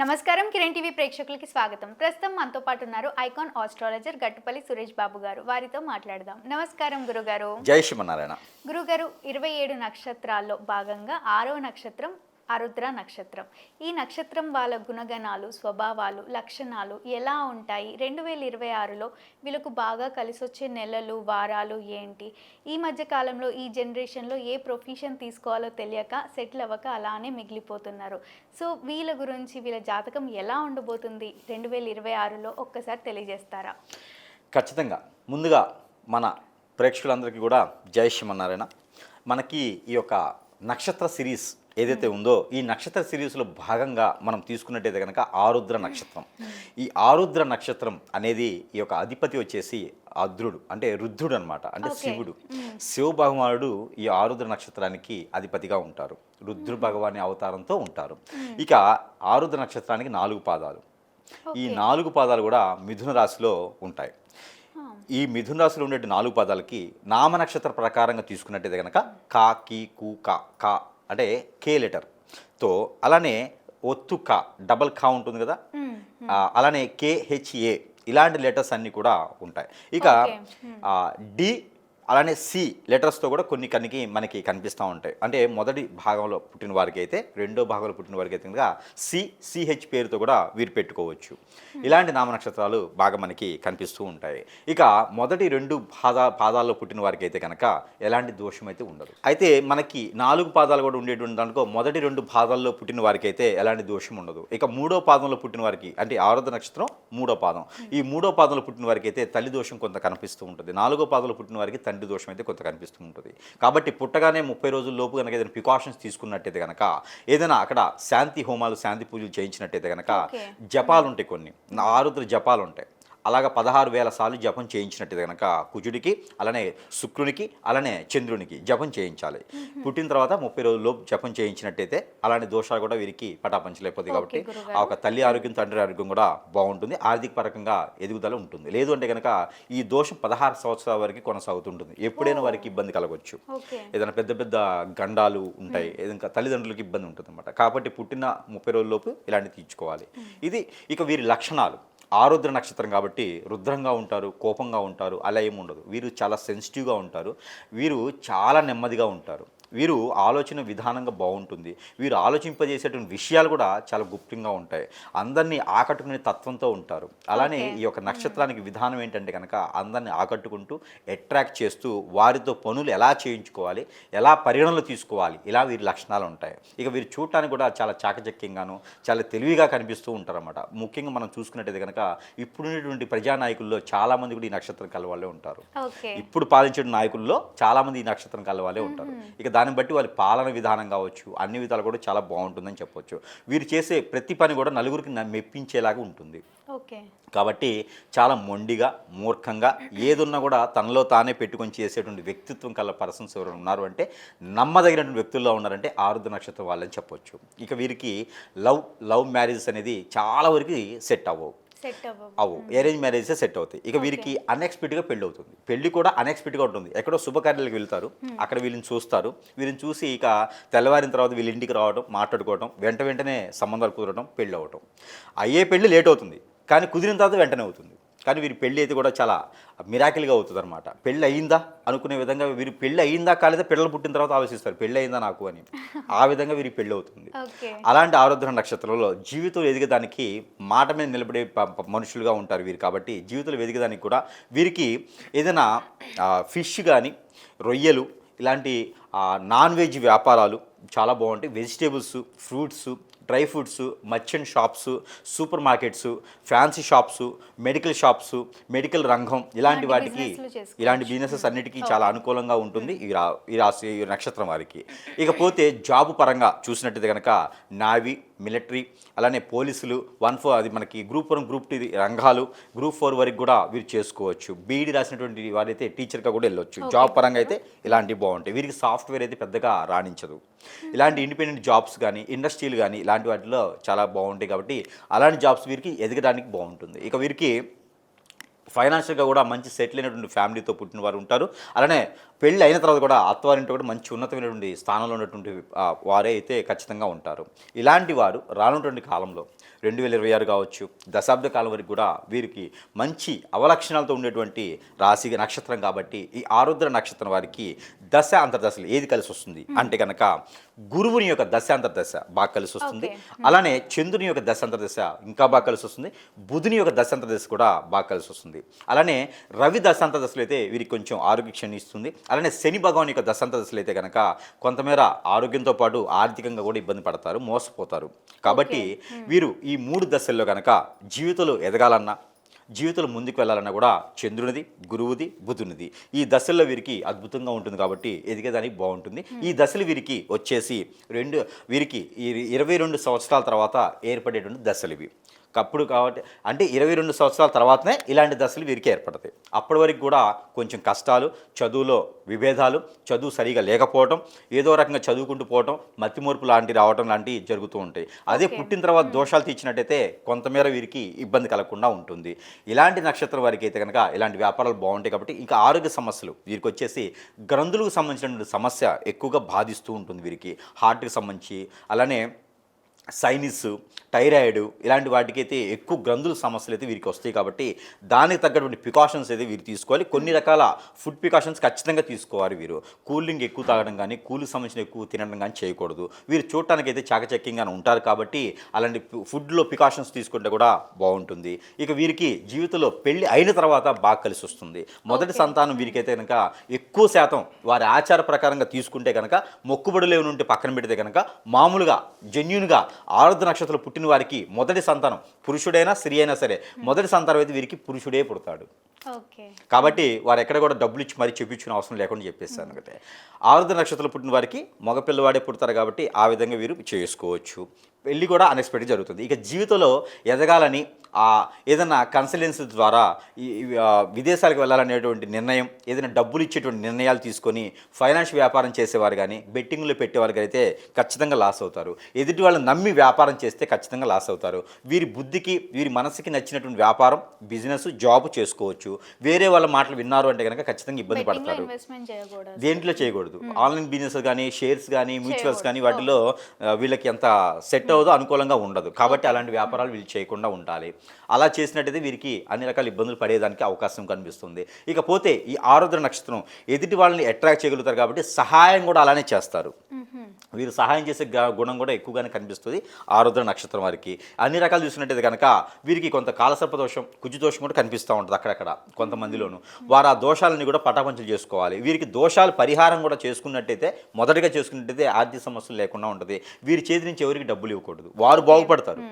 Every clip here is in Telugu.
నమస్కారం కిరణ్ టీవీ ప్రేక్షకులకి స్వాగతం. ప్రస్తుతం మనతో పాటు ఉన్నారు ఐకాన్ ఆస్ట్రాలజర్ గట్టుపల్లి సురేష్ బాబు గారు. వారితో మాట్లాడదాం. నమస్కారం గురుగారు. జై శ్రీమన్నారాయణ. గురుగారు, 27 నక్షత్రాల్లో భాగంగా 6వ నక్షత్రం ఆరుద్ర నక్షత్రం. ఈ నక్షత్రం వాళ్ళ గుణగణాలు, స్వభావాలు, లక్షణాలు ఎలా ఉంటాయి? 2026లో వీళ్ళకు బాగా కలిసొచ్చే నెలలు, వారాలు ఏంటి? ఈ మధ్య కాలంలో ఈ జనరేషన్లో ఏ ప్రొఫెషన్ తీసుకోవాలో తెలియక సెటిల్ అవ్వక అలానే మిగిలిపోతున్నారు. సో వీళ్ళ గురించి, వీళ్ళ జాతకం ఎలా ఉండబోతుంది 2026లో ఒక్కసారి తెలియజేస్తారా? ఖచ్చితంగా. ముందుగా మన ప్రేక్షకులందరికీ కూడా జై శ్రీమన్నారాయణ. మనకి ఈ యొక్క నక్షత్ర సిరీస్ ఏదైతే ఉందో ఈ నక్షత్ర సిరీస్లో భాగంగా మనం తీసుకున్నట్టయితే కనుక ఆరుద్ర నక్షత్రం. ఈ ఆరుద్ర నక్షత్రం అనేది ఈ యొక్క అధిపతి వచ్చేసి అద్రుడు, అంటే రుద్రుడు అనమాట, అంటే శివుడు. శివ భగవానుడు ఈ ఆరుద్ర నక్షత్రానికి అధిపతిగా ఉంటారు. రుద్ర భగవాని అవతారంతో ఉంటారు. ఇక ఆరుద్ర నక్షత్రానికి 4 పాదాలు. ఈ 4 పాదాలు కూడా మిథున రాశిలో ఉంటాయి. ఈ మిథున రాశిలో ఉండే 4 పాదాలకి నామ నక్షత్ర ప్రకారంగా తీసుకున్నట్టయితే కనుక కా, కి, కు, కా అంటే కే లెటర్తో, అలానే ఒత్తు కా, డబల్ కా ఉంటుంది కదా, అలానే కేహెచ్ఏ ఇలాంటి లెటర్స్ అన్నీ కూడా ఉంటాయి. ఇక డి అలానే సి లెటర్స్తో కూడా కొన్ని మనకి కనిపిస్తూ ఉంటాయి. అంటే మొదటి భాగంలో పుట్టిన వారికి అయితే, రెండో భాగంలో పుట్టిన వారికి అయితే కనుక సిహెచ్ పేరుతో కూడా వీరు పెట్టుకోవచ్చు. ఇలాంటి నామ నక్షత్రాలు బాగా మనకి కనిపిస్తూ ఉంటాయి. ఇక మొదటి 2 పాదాల్లో పుట్టిన వారికి అయితే కనుక ఎలాంటి దోషం అయితే ఉండదు. అయితే మనకి 4 పాదాలు కూడా ఉండేటువంటి దాంట్లో మొదటి 2 పాదాల్లో పుట్టిన వారికి అయితే ఎలాంటి దోషం ఉండదు. ఇక 3వ పాదంలో పుట్టిన వారికి, అంటే ఆరుద్ర నక్షత్రం 3వ పాదం, ఈ 3వ పాదంలో పుట్టిన వారికి అయితే తల్లి దోషం కొంత కనిపిస్తూ ఉంటుంది. 4వ పాదంలో పుట్టిన వారికి తండ్రి దోషం అయితే కొంత కనిపిస్తూ ఉంటుంది. కాబట్టి పుట్టగానే 30 రోజుల లోపు కనుక ఏదైనా ప్రికాషన్స్ తీసుకున్నట్టయితే కనుక, ఏదైనా అక్కడ శాంతి హోమాలు, శాంతి పూజలు చేయించినట్టయితే కనుక, జపాలు ఉంటాయి, కొన్ని ఆరుద్ర జపాలు ఉంటాయి. అలాగా 16,000 సార్లు జపం చేయించినట్టు కనుక కుజుడికి, అలానే శుక్రునికి, అలానే చంద్రునికి జపం చేయించాలి. పుట్టిన తర్వాత 30 రోజుల్లో జపం చేయించినట్టయితే అలాంటి దోషాలు కూడా వీరికి పటాపంచలేకపోతుంది. కాబట్టి ఆ ఒక తల్లి ఆరోగ్యం, తండ్రి ఆరోగ్యం కూడా బాగుంటుంది, ఆర్థిక పరంగా ఎదుగుదల ఉంటుంది. లేదు అంటే కనుక ఈ దోషం 16 సంవత్సరాల వరకు కొనసాగుతుంటుంది. ఎప్పుడైనా వారికి ఇబ్బంది కలగవచ్చు. ఏదైనా పెద్ద పెద్ద గండాలు ఉంటాయి, ఇంకా తల్లిదండ్రులకి ఇబ్బంది ఉంటుంది అనమాట. కాబట్టి పుట్టిన 30 రోజుల్లోపు ఇలాంటివి తీర్చుకోవాలి. ఇది ఇక వీరి లక్షణాలు. ఆరుద్ర నక్షత్రం కాబట్టి రుద్రంగా ఉంటారు, కోపంగా ఉంటారు, అలా ఏమి ఉండదు. వీరు చాలా సెన్సిటివ్గా ఉంటారు. వీరు చాలా నెమ్మదిగా ఉంటారు. వీరు ఆలోచన విధానంగా బాగుంటుంది. వీరు ఆలోచింపజేసేటువంటి విషయాలు కూడా చాలా గుప్తంగా ఉంటాయి. అందరినీ ఆకట్టుకునే తత్వంతో ఉంటారు. అలానే ఈ యొక్క నక్షత్రానికి విధానం ఏంటంటే కనుక అందరినీ ఆకట్టుకుంటూ అట్రాక్ట్ చేస్తూ వారితో పనులు ఎలా చేయించుకోవాలి, ఎలా పరిగణనలు తీసుకోవాలి, ఇలా వీరి లక్షణాలు ఉంటాయి. ఇక వీరు చూడటానికి కూడా చాలా చాకచక్యంగాను, చాలా తెలివిగా కనిపిస్తూ ఉంటారన్నమాట. ముఖ్యంగా మనం చూసుకున్నట్టయితే కనుక ఇప్పుడున్నటువంటి ప్రజానాయకుల్లో చాలామంది కూడా ఈ నక్షత్రం కలవాళ్ళే ఉంటారు. ఇప్పుడు పాలించే నాయకుల్లో చాలామంది ఈ నక్షత్రం కలవాళ్ళే ఉంటారు. ఇక దాన్ని బట్టి వాళ్ళ పాలన విధానం కావచ్చు, అన్ని విధాలు కూడా చాలా బాగుంటుందని చెప్పొచ్చు. వీరు చేసే ప్రతి పని కూడా నలుగురికి మెప్పించేలాగా ఉంటుంది. కాబట్టి చాలా మొండిగా, మూర్ఖంగా, ఏదున్నా కూడా తనలో తానే పెట్టుకొని చేసేటువంటి వ్యక్తిత్వం కల పర్సన్స్ ఎవరు ఉన్నారు అంటే, నమ్మదగినటువంటి వ్యక్తుల్లో ఉన్నారంటే ఆరుద్ర నక్షత్రం వాళ్ళని చెప్పొచ్చు. ఇక వీరికి లవ్ మ్యారేజెస్ అనేది చాలా వరకు సెట్ అవ్వవు. అరేంజ్ మ్యారేజెస్ సెట్ అవుతాయి. ఇక వీరికి అన్ఎక్స్పెక్టెడ్గా పెళ్ళి అవుతుంది. పెళ్లి కూడా అన్ఎక్స్పెక్టెడ్గా ఉంటుంది. ఎక్కడో శుభకార్యాలకు వెళ్తారు, అక్కడ వీళ్ళని చూస్తారు. వీళ్ళని చూసి ఇక తెల్లవారిన తర్వాత వీళ్ళ ఇంటికి రావడం, మాట్లాడుకోవడం, వెంటనే సంబంధాలు కుదరడం, పెళ్ళి అవ్వటం. అయ్యే పెళ్లి లేట్ అవుతుంది, కానీ కుదిరిన తర్వాత వెంటనే అవుతుంది. కానీ వీరి పెళ్ళి అయితే కూడా చాలా మిరాకిల్గా అవుతుంది అనమాట. పెళ్ళి అయ్యిందా అనుకునే విధంగా వీరి పెళ్ళి అయ్యిందా కాలేదా పిల్లలు పుట్టిన తర్వాత ఆలోచిస్తారు, పెళ్ళి అయిందా నాకు అని. ఆ విధంగా వీరికి పెళ్ళి అవుతుంది. అలాంటి ఆరుద్ర నక్షత్రంలో జీవితంలో ఎదిగేదానికి మాట మీద నిలబడే మనుషులుగా ఉంటారు వీరు. కాబట్టి జీవితంలో ఎదిగేదానికి కూడా వీరికి ఏదైనా ఫిష్ కానీ, రొయ్యలు, ఇలాంటి నాన్ వెజ్ వ్యాపారాలు చాలా బాగుంటాయి. Vegetables, fruits, dry fruits, merchant shops, super markets, fancy shops, medical shops, medical రంగం, ఇలాంటి వాటికి, ఇలాంటి బిజినెసెస్ అన్నిటికీ చాలా అనుకూలంగా ఉంటుంది ఈ రాశి నక్షత్రం వారికి. ఇకపోతే జాబు పరంగా చూసినట్టయితే కనుక నావీ, మిలిటరీ, అలానే పోలీసులు, 1-4 అది మనకి గ్రూప్ 1, గ్రూప్ 2 రంగాలు, గ్రూప్ 4 వరకు కూడా వీరు చేసుకోవచ్చు. బీఈడీ రాసినటువంటి వారైతే టీచర్గా కూడా వెళ్ళొచ్చు. జాబ్ పరంగా అయితే ఇలాంటివి బాగుంటాయి. వీరికి సాఫ్ట్వేర్ అయితే పెద్దగా రాణించదు. ఇలాంటి ఇండిపెండెంట్ జాబ్స్ కానీ, ఇండస్ట్రీలు కానీ, ఇలాంటి వాటిలో చాలా బాగుంటాయి. కాబట్టి అలాంటి జాబ్స్ వీరికి ఎదగడానికి బాగుంటుంది. ఇక వీరికి ఫైనాన్షియల్గా కూడా మంచి సెటిల్ అయినటువంటి ఫ్యామిలీతో పుట్టిన వారు ఉంటారు. అలానే పెళ్ళి అయిన తర్వాత కూడా అత్తవారింటి కూడా మంచి ఉన్నతమైనటువంటి స్థానంలో ఉన్నటువంటి వారే అయితే ఖచ్చితంగా ఉంటారు. ఇలాంటి వారు రానున్నటువంటి కాలంలో 2026 కావచ్చు, దశాబ్ద కాలం వరకు కూడా వీరికి మంచి అవలక్షణాలతో ఉండేటువంటి రాశి నక్షత్రం కాబట్టి ఈ ఆరుద్ర నక్షత్రం వారికి దశ అంతర్దశలు ఏది కలిసి వస్తుంది అంటే కనుక గురువుని యొక్క దశ అంతర్దశ బాగా కలిసి వస్తుంది. అలానే చంద్రుని యొక్క దశ అంతర్దశ ఇంకా బాగా కలిసి వస్తుంది. బుధుని యొక్క దశ అంతర్దశ కూడా బాగా కలిసి వస్తుంది. అలానే రవి దశ అంతర్దశలు అయితే వీరికి కొంచెం ఆరోగ్య క్షీణిస్తుంది. అలానే శని భగవాన్ యొక్క దశ అంతర్దశలు అయితే కనుక కొంతమేర ఆరోగ్యంతో పాటు ఆర్థికంగా కూడా ఇబ్బంది పడతారు, మోసపోతారు. కాబట్టి వీరు ఈ 3 దశల్లో కనుక జీవితంలో ఎదగాలన్నా, జీవితంలో ముందుకు వెళ్ళాలన్నా కూడా చంద్రునిది, గురువుది, బుధునిది ఈ దశల్లో వీరికి అద్భుతంగా ఉంటుంది. కాబట్టి ఎదిగేదానికి బాగుంటుంది. ఈ దశలు వీరికి వచ్చేసి వీరికి ఈ 22 సంవత్సరాల తర్వాత ఏర్పడేటువంటి దశలు ఇవి. అప్పుడు కాబట్టి అంటే 22 సంవత్సరాల తర్వాతనే ఇలాంటి దశలు వీరికి ఏర్పడతాయి. అప్పటి వరకు కూడా కొంచెం కష్టాలు, చదువులో విభేదాలు, చదువు సరిగా లేకపోవడం, ఏదో రకంగా చదువుకుంటూ పోవటం, మతిమూర్పు లాంటివి రావడం లాంటివి జరుగుతూ ఉంటాయి. అదే పుట్టిన తర్వాత దోషాలు తీర్చినట్టయితే కొంతమేర వీరికి ఇబ్బంది కలగకుండా ఉంటుంది. ఇలాంటి నక్షత్రం వారికి అయితే కనుక ఇలాంటి వ్యాపారాలు బాగుంటాయి. కాబట్టి ఇంకా ఆరోగ్య సమస్యలు వీరికి వచ్చేసి గ్రంథులకు సంబంధించినటువంటి సమస్య ఎక్కువగా బాధిస్తూ ఉంటుంది వీరికి. హార్ట్కి సంబంధించి అలానే సైనిస్, థైరాయిడ్ ఇలాంటి వాటికైతే ఎక్కువ గ్రంథుల సమస్యలు అయితే వీరికి వస్తాయి. కాబట్టి దానికి తగ్గటువంటి ప్రికాషన్స్ అయితే వీరు తీసుకోవాలి. కొన్ని రకాల ఫుడ్ ప్రికాషన్స్ ఖచ్చితంగా తీసుకోవాలి. వీరు కూలింగ్ ఎక్కువ తాగడం కానీ, కూలికి సంబంధించిన ఎక్కువ తినడం కానీ చేయకూడదు. వీరు చూడటానికి అయితే చాకచక్యంగా ఉంటారు. కాబట్టి అలాంటి ఫుడ్లో ప్రికాషన్స్ తీసుకుంటే కూడా బాగుంటుంది. ఇక వీరికి జీవితంలో పెళ్లి అయిన తర్వాత బాగా కలిసి వస్తుంది. మొదటి సంతానం వీరికైతే కనుక ఎక్కువ శాతం వారి ఆచార ప్రకారంగా తీసుకుంటే కనుక మొక్కుబడులు ఏమి ఉంటే పక్కన పెడితే కనుక మామూలుగా జెన్యూన్గా ఆరుద్ర నక్షత్రం పుట్టిన వారికి మొదటి సంతానం పురుషుడైనా స్త్రీ అయినా సరే మొదటి సంతానం అయితే వీరికి పురుషుడే పుడతాడు. కాబట్టి వారు ఎక్కడ కూడా డబ్బులు ఇచ్చి మరీ చెప్పించుకునే అవసరం లేకుండా చెప్పేస్తాను. అంటే ఆరుద్ర నక్షత్రం పుట్టిన వారికి మగపిల్లవాడే పుడతారు కాబట్టి ఆ విధంగా వీరు చేసుకోవచ్చు. పెళ్ళి కూడా అన్ఎక్స్పెక్టెడ్ జరుగుతుంది. ఇక జీవితంలో ఎదగాలని ఏదైనా కన్సల్టెన్సీ ద్వారా విదేశాలకు వెళ్ళాలనేటువంటి నిర్ణయం, ఏదైనా డబ్బులు ఇచ్చేటువంటి నిర్ణయాలు తీసుకొని ఫైనాన్స్ వ్యాపారం చేసేవారు కానీ, బెట్టింగ్లో పెట్టేవారు అయితే ఖచ్చితంగా లాస్ అవుతారు. ఎదుటి వాళ్ళని నమ్మి వ్యాపారం చేస్తే ఖచ్చితంగా లాస్ అవుతారు. వీరి బుద్ధికి, వీరి మనసుకి నచ్చినటువంటి వ్యాపారం, బిజినెస్, జాబ్ చేసుకోవచ్చు. వేరే వాళ్ళ మాటలు విన్నారు అంటే కనుక ఖచ్చితంగా ఇబ్బంది పడతారు. దేంట్లో చేయకూడదు. ఆన్లైన్ బిజినెస్ కానీ, షేర్స్ కానీ, మ్యూచువల్స్ కానీ వాటిలో వీళ్ళకి ఎంత సెట్ అవ్వదో అనుకూలంగా ఉండదు. కాబట్టి అలాంటి వ్యాపారాలు వీళ్ళు చేయకుండా ఉండాలి. అలా చేసినట్టయితే వీరికి అన్ని రకాల ఇబ్బందులు పడేదానికి అవకాశం కనిపిస్తుంది. ఇకపోతే ఈ ఆరుద్ర నక్షత్రం ఎదుటి వాళ్ళని అట్రాక్ట్ చేయగలుగుతారు కాబట్టి సహాయం కూడా అలానే చేస్తారు. వీరు సహాయం చేసే గుణం కూడా ఎక్కువగానే కనిపిస్తుంది ఆరుద్ర నక్షత్రం వారికి. అన్ని రకాలు చూసినట్టయితే కనుక వీరికి కొంత కాలసర్ప దోషం, కుజు దోషం కూడా కనిపిస్తూ ఉంటుంది అక్కడక్కడ కొంతమందిలోను. వారు ఆ దోషాలని కూడా పటాపంచలు చేసుకోవాలి. వీరికి దోషాలు పరిహారం కూడా చేసుకున్నట్టయితే, మొదటిగా చేసుకున్నట్టయితే ఆర్థిక సమస్యలు లేకుండా ఉంటుంది. వీరి చేతి నుంచి ఎవరికి డబ్బులు ఇవ్వకూడదు. వారు బాగుపడతారు,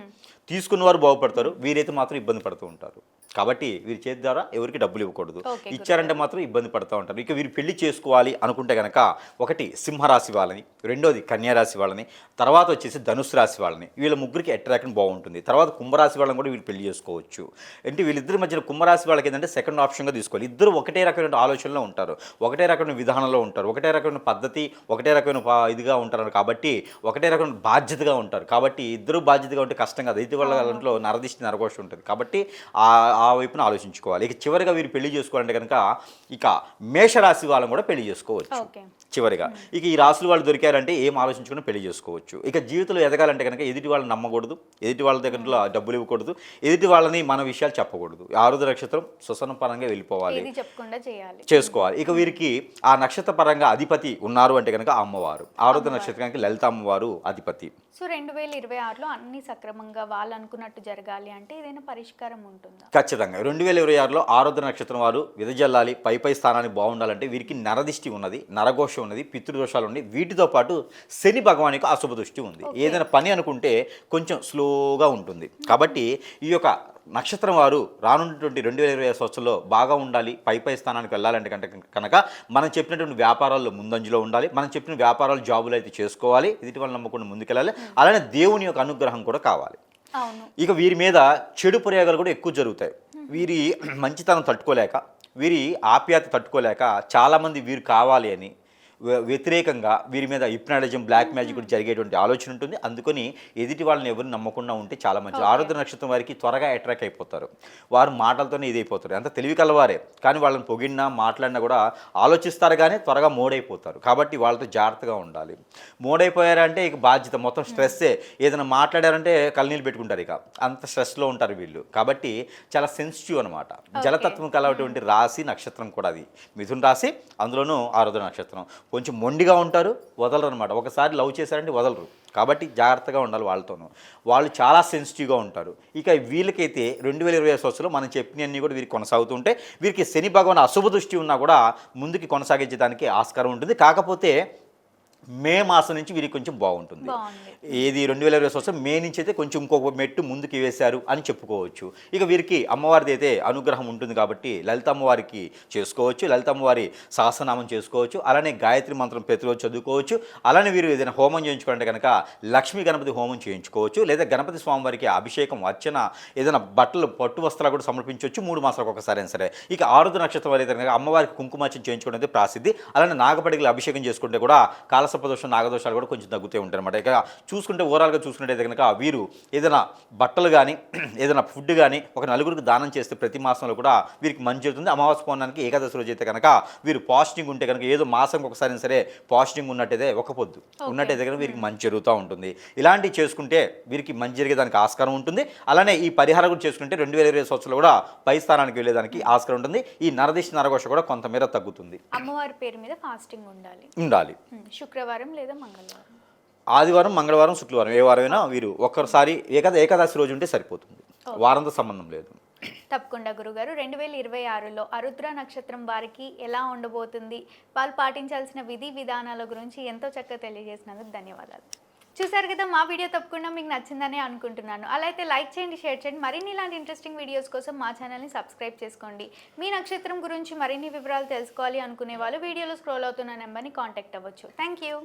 తీసుకున్న వారు బాగుపడతారు, వీరైతే మాత్రం ఇబ్బంది పడుతూ ఉంటారు. కాబట్టి వీరి చేతి ద్వారా ఎవరికి డబ్బులు ఇవ్వకూడదు. ఇచ్చారంటే మాత్రం ఇబ్బంది పడుతూ ఉంటారు. ఇక వీరు పెళ్లి చేసుకోవాలి అనుకుంటే కనుక ఒకటి సింహరాశి వాళ్ళని, రెండోది కన్యారాశి వాళ్ళని, తర్వాత వచ్చేసి ధనుసు రాశి వాళ్ళని. వీళ్ళ ముగ్గురికి అట్రాక్షన్ బాగుంటుంది. తర్వాత కుంభరాశి వాళ్ళని కూడా వీళ్ళు పెళ్లి చేసుకోవచ్చు. అంటే వీళ్ళిద్దరి మధ్యన కుంభరాశి వాళ్ళకి ఏంటంటే సెకండ్ ఆప్షన్గా తీసుకోవాలి. ఇద్దరు ఒకటే రకమైన ఆలోచనలో ఉంటారు, ఒకటే రకమైన విధానంలో ఉంటారు, ఒకటే రకమైన పద్ధతి, ఒకటే రకమైన ఇదిగా ఉంటారు. కాబట్టి ఒకటే రకమైన బాధ్యతగా ఉంటారు. కాబట్టి ఇద్దరు బాధ్యతగా ఉంటే కష్టం కదా. ఇది వాళ్ళ దాంట్లో నరదిష్టి నరఘోష ఉంటుంది. కాబట్టి ఆ వైపున ఆలోచించుకోవాలి. ఇక చివరిగా వీరు పెళ్లి చేసుకోవాలంటే కనుక ఇక మేషరాశి వాళ్ళని కూడా పెళ్లి చేసుకోవచ్చు చివరిగా. ఇక ఈ రాశులు వాళ్ళు దొరికారంటే ఏం ఆలోచించుకుని పెళ్లి చేసుకోవచ్చు. ఇక జీవితంలో ఎదగాలంటే కనుక ఎదుటి వాళ్ళని నమ్మకూడదు, ఎదుటి వాళ్ళ దగ్గర డబ్బులు ఇవ్వకూడదు, ఎదుటి వాళ్ళని మన విషయాలు చెప్పకూడదు. ఆరుద్ర నక్షత్రం సుసన పరంగా వెళ్ళిపోవాలి, చేసుకోవాలి. ఇక వీరికి ఆ నక్షత్ర పరంగా అధిపతి ఉన్నారు అంటే కనుక అమ్మవారు. ఆరుద్ర నక్షత్రానికి లలిత అమ్మవారు అధిపతి. సో 2026లో అన్ని సక్రమంగా వాళ్ళు అనుకున్నట్టు జరగాలి అంటే ఏదైనా పరిష్కారం ఉంటుందా? ఖచ్చితంగా 2026లో ఆరుద్ర నక్షత్రం వారు విదజల్లాలి, పై స్థానానికి బాగుండాలంటే వీరికి నరదిష్టి ఉన్నది, నరఘోష ఉన్నది, పితృదోషాలు ఉన్నాయి. వీటితో పాటు శని భగవానికి అశుభ దృష్టి ఉంది. ఏదైనా పని అనుకుంటే కొంచెం స్లోగా ఉంటుంది. కాబట్టి ఈ యొక్క నక్షత్రం వారు రానున్నటువంటి 2026 సంవత్సరంలో బాగా ఉండాలి, పై స్థానానికి వెళ్ళాలంటే కనుక మనం చెప్పినటువంటి వ్యాపారాల్లో ముందంజలో ఉండాలి. మనం చెప్పిన వ్యాపారాలు, జాబులు అయితే చేసుకోవాలి, ఎదుటి వాళ్ళని నమ్మకుండా ముందుకెళ్ళాలి. అలానే దేవుని యొక్క అనుగ్రహం కూడా కావాలి. ఇక వీరి మీద చెడు ప్రయోగాలు కూడా ఎక్కువ జరుగుతాయి. వీరి మంచితనం తట్టుకోలేక, వీరి ఆప్యాయత తట్టుకోలేక చాలామంది వీరు కావాలి అని వ్యతిరేకంగా వీరి మీద హిప్నాటిజం బ్లాక్ మ్యాజిక్ కూడా జరిగేటువంటి ఆలోచన ఉంటుంది. అందుకని ఎదుటి వాళ్ళని ఎవరు నమ్మకుండా ఉంటే చాలా మంచిది. ఆరుద్ర నక్షత్రం వారికి త్వరగా అట్రాక్ట్ అయిపోతారు. వారు మాటలతోనే ఇదైపోతారు. అంత తెలివి కలవారే, కానీ వాళ్ళని పొగిడినా మాట్లాడినా కూడా ఆలోచిస్తారు కానీ త్వరగా మోడైపోతారు. కాబట్టి వాళ్ళతో జాగ్రత్తగా ఉండాలి. మోడైపోయారంటే ఇక బాధ్యత మొత్తం స్ట్రెస్సే. ఏదైనా మాట్లాడారంటే కళ్ళనీళ్ళు పెట్టుకుంటారు. ఇక అంత స్ట్రెస్లో ఉంటారు వీళ్ళు. కాబట్టి చాలా సెన్సిటివ్ అనమాట. జలతత్వం కలటువంటి రాశి నక్షత్రం కూడా అది మిథున రాశి, అందులోనూ ఆరుద్ర నక్షత్రం. కొంచెం మొండిగా ఉంటారు, వదలరు అనమాట. ఒకసారి లవ్ చేశారంటే వదలరు. కాబట్టి జాగ్రత్తగా ఉండాలి వాళ్ళతోనూ. వాళ్ళు చాలా సెన్సిటివ్గా ఉంటారు. ఇక వీళ్ళకైతే 2020 సంవత్సరంలో మనం చెప్పినవన్నీ కూడా వీరికి కొనసాగుతుంటే, వీరికి శని భగవాన్ అశుభ దృష్టి ఉన్నా కూడా ముందుకి కొనసాగించడానికి ఆస్కారం ఉంటుంది. కాకపోతే మే మాసం నుంచి వీరికి కొంచెం బాగుంటుంది. ఏది 2020 సంవత్సరం మే నుంచి అయితే కొంచెం ఇంకొక మెట్టు ముందుకు వేశారు అని చెప్పుకోవచ్చు. ఇక వీరికి అమ్మవారిది అయితే అనుగ్రహం ఉంటుంది కాబట్టి లలితమ్మవారికి చేసుకోవచ్చు, లలితమ్మవారి సహస్రనామం చేసుకోవచ్చు, అలానే గాయత్రి మంత్రం ప్రతిరోజు చదువుకోవచ్చు. అలానే వీరు ఏదైనా హోమం చేయించుకుంటే కనుక లక్ష్మీ గణపతి హోమం చేయించుకోవచ్చు, లేదా గణపతి స్వామివారికి అభిషేకం అర్చన ఏదైనా బట్టలు పట్టు వస్త్రాలు కూడా సమర్పించవచ్చు 3 మాసాలకు ఒకసారి అయినా సరే. ఇక ఆరుద్ర నక్షత్రం వారి కనుక అమ్మవారికి కుంకుమార్చన చేయించుకోవడం అయితే ప్రాసిద్ధి. అలానే నాగపడిగలు అభిషేకం చేసుకుంటే కూడా కాలసర్పదోషం నాగదోషాలు కూడా కొంచెం తగ్గుతూ ఉంటాయి అన్నమాట. ఇక చూసుకుంటే ఓవరాల్గా చూసుకున్నట్టయితే కనుక వీరు ఏదైనా బట్టలు కానీ ఏదైనా ఫుడ్ కానీ ఒక నలుగురికి దానం చేస్తే ప్రతి మాసంలో కూడా వీరికి మంచి జరుగుతుంది. అమావాస్య పౌర్ణానికి ఏకాదశి రోజు అయితే కనుక వీరు పాస్టింగ్ ఉంటే కనుక ఏదో మాసం ఒకసారి సరే పాస్టింగ్ ఉన్నట్టయితే ఒక పొద్దు ఉన్నట్టయితే కనుక వీరికి మంచి జరుగుతూ ఉంటుంది. ఇలాంటివి చేసుకుంటే వీరికి మంచి జరిగేదానికి ఆస్కారం ఉంటుంది. అలానే ఈ పరిహారం కూడా చేసుకుంటే 2020 సంవత్సరంలో కూడా పై స్థానానికి వెళ్ళేదానికి ఆస్కారం ఉంటుంది. ఈ నరదిష్టి నరఘోష కూడా కొంతమేర తగ్గుతుంది. అమ్మవారి పేరు మీద ఫాస్టింగ్ ఉండాలి. శుక్రవారం లేదా మంగళవారం, ఆదివారం, మంగళవారం, శుక్రవారం ఏ వారమైనా వీరు ఒక్కసారి ఏకాదశి రోజు ఉంటే సరిపోతుంది. వారంతో సంబంధం లేదు. తప్పకుండా గురుగారు. 2026లో ఆరుద్ర నక్షత్రం వారికి ఎలా ఉండబోతుంది, వాళ్ళు పాటించాల్సిన విధి విధానాల గురించి ఎంతో చక్కగా తెలియజేసినందుకు ధన్యవాదాలు. చూసారు కదా, మా వీడియో తప్పకుండా మీకు నచ్చిందని అనుకుంటున్నాను. అలా అయితే లైక్ చేయండి, షేర్ చేయండి. మరిన్ని ఇలాంటి ఇంట్రెస్టింగ్ వీడియోస్ కోసం మా ఛానల్ని సబ్స్క్రైబ్ చేసుకోండి. మీ నక్షత్రం గురించి మరిన్ని వివరాలు తెలుసుకోవాలి అనుకునే వాళ్ళు వీడియోలో స్క్రోల్ అవుతున్న నెంబర్ని కాంటాక్ట్ అవ్వచ్చు. Thank you.